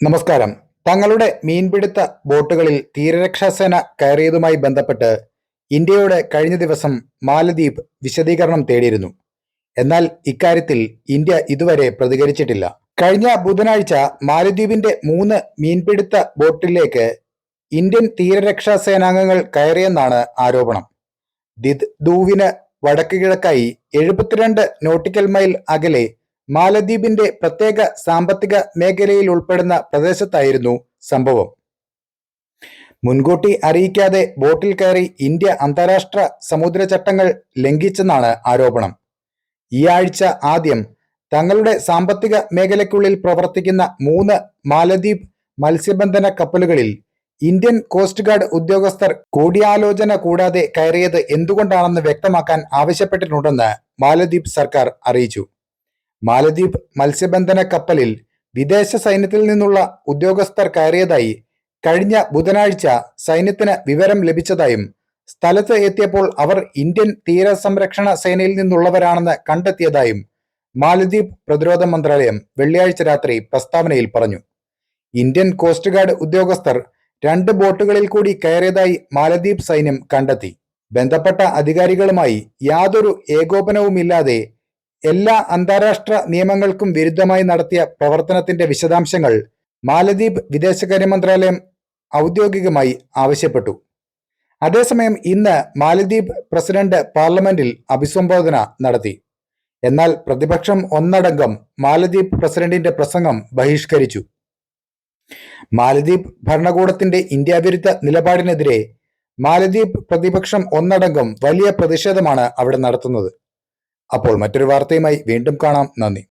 നമസ്കാരം. തങ്ങളുടെ മീൻപിടുത്ത ബോട്ടുകളിൽ തീരരക്ഷാസേന കയറിയതുമായി ബന്ധപ്പെട്ട് ഇന്ത്യയോട് കഴിഞ്ഞ ദിവസം മാലദ്വീപ് വിശദീകരണം തേടിയിരുന്നു. എന്നാൽ ഇക്കാര്യത്തിൽ ഇന്ത്യ ഇതുവരെ പ്രതികരിച്ചിട്ടില്ല. കഴിഞ്ഞ ബുധനാഴ്ച മാലദ്വീപിന്റെ 3 മീൻപിടുത്ത ബോട്ടിലേക്ക് ഇന്ത്യൻ തീരരക്ഷാ സേനാംഗങ്ങൾ കയറിയെന്നാണ് ആരോപണം. ദിദ്ദൂവിന് വടക്ക് കിഴക്കായി 72 നോട്ടിക്കൽ മൈൽ അകലെ മാലദ്വീപിന്റെ പ്രത്യേക സാമ്പത്തിക മേഖലയിൽ ഉൾപ്പെടുന്ന പ്രദേശത്തായിരുന്നു സംഭവം. മുൻകൂട്ടി അറിയിക്കാതെ ബോട്ടിൽ കയറി ഇന്ത്യ അന്താരാഷ്ട്ര സമുദ്ര ചട്ടങ്ങൾ ലംഘിച്ചെന്നാണ് ആരോപണം. ഈ ആഴ്ച ആദ്യം തങ്ങളുടെ സാമ്പത്തിക മേഖലയ്ക്കുള്ളിൽ പ്രവർത്തിക്കുന്ന 3 മാലദ്വീപ് മത്സ്യബന്ധന കപ്പലുകളിൽ ഇന്ത്യൻ കോസ്റ്റ് ഗാർഡ് ഉദ്യോഗസ്ഥർ കൂടിയാലോചന കൂടാതെ കയറിയത് എന്തുകൊണ്ടാണെന്ന് വ്യക്തമാക്കാൻ ആവശ്യപ്പെട്ടിട്ടുണ്ടെന്ന് മാലദ്വീപ് സർക്കാർ അറിയിച്ചു. മാലദ്വീപ് മത്സ്യബന്ധന കപ്പലിൽ വിദേശ സൈന്യത്തിൽ നിന്നുള്ള ഉദ്യോഗസ്ഥർ കയറിയതായി കഴിഞ്ഞ ബുധനാഴ്ച സൈന്യത്തിന് വിവരം ലഭിച്ചതായും സ്ഥലത്ത് എത്തിയപ്പോൾ അവർ ഇന്ത്യൻ തീരസംരക്ഷണ സേനയിൽ നിന്നുള്ളവരാണെന്ന് കണ്ടെത്തിയതായും മാലദ്വീപ് പ്രതിരോധ മന്ത്രാലയം വെള്ളിയാഴ്ച രാത്രി പ്രസ്താവനയിൽ പറഞ്ഞു. ഇന്ത്യൻ കോസ്റ്റ് ഗാർഡ് ഉദ്യോഗസ്ഥർ 2 ബോട്ടുകളിൽ കൂടി കയറിയതായി മാലദ്വീപ് സൈന്യം കണ്ടെത്തി. ബന്ധപ്പെട്ട അധികാരികളുമായി യാതൊരു ഏകോപനവുമില്ലാതെ എല്ലാ അന്താരാഷ്ട്ര നിയമങ്ങൾക്കും വിരുദ്ധമായി നടത്തിയ പ്രവർത്തനത്തിന്റെ വിശദാംശങ്ങൾ മാലദ്വീപ് വിദേശകാര്യ മന്ത്രാലയം ഔദ്യോഗികമായി ആവശ്യപ്പെട്ടു. അതേസമയം ഇന്ന് മാലദ്വീപ് പ്രസിഡന്റ് പാർലമെന്റിൽ അഭിസംബോധന നടത്തി. എന്നാൽ പ്രതിപക്ഷം ഒന്നടങ്കം മാലദ്വീപ് പ്രസിഡന്റിന്റെ പ്രസംഗം ബഹിഷ്കരിച്ചു. മാലദ്വീപ് ഭരണകൂടത്തിന്റെ ഇന്ത്യാവിരുദ്ധ നിലപാടിനെതിരെ മാലദ്വീപ് പ്രതിപക്ഷം ഒന്നടങ്കം വലിയ പ്രതിഷേധമാണ് അവിടെ നടത്തുന്നത്. അപ്പോൾ മറ്റൊരു വാർത്തയുമായി വീണ്ടും കാണാം. നന്ദി.